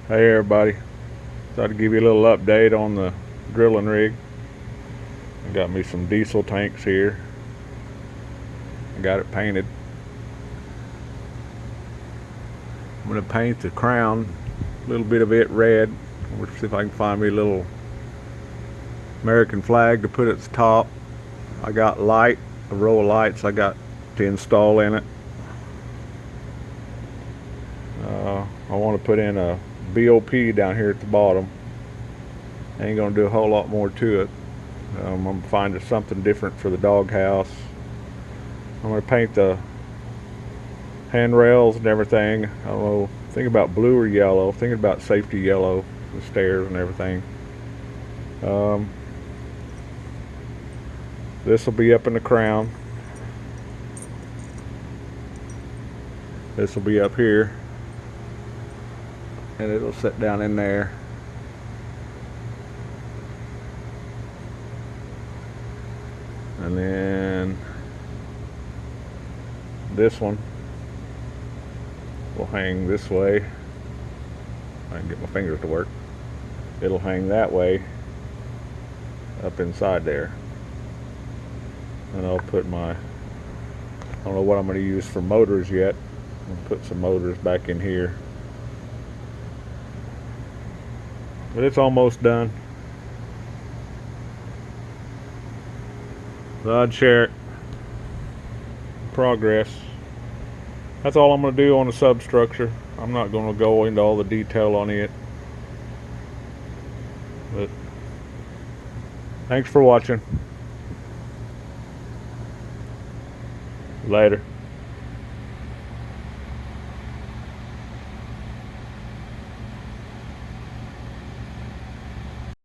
Hey everybody, thought I'd give you a little update on the drilling rig. I got me some diesel tanks here. I got it painted. I'm gonna paint the crown, a little bit of it red. We'll see if I can find me a little American flag to put at the top. I got a row of lights I got to install in it. I want to put in a BOP down here at the bottom. Ain't gonna do a whole lot more to it. I'm gonna find something different for the doghouse. I'm gonna paint the handrails and everything. I don't know, think about blue or yellow. Thinking about safety yellow, the stairs and everything. This will be up in the crown. This will be up here, and it'll sit down in there. And then this one will hang this way. I can get my fingers to work. It'll hang that way up inside there. And I'll put I don't know what I'm going to use for motors yet. I'll put some motors back in here. But it's almost done. So I'd share it. Progress. That's all I'm going to do on the substructure. I'm not going to go into all the detail on it. But thanks for watching. Later.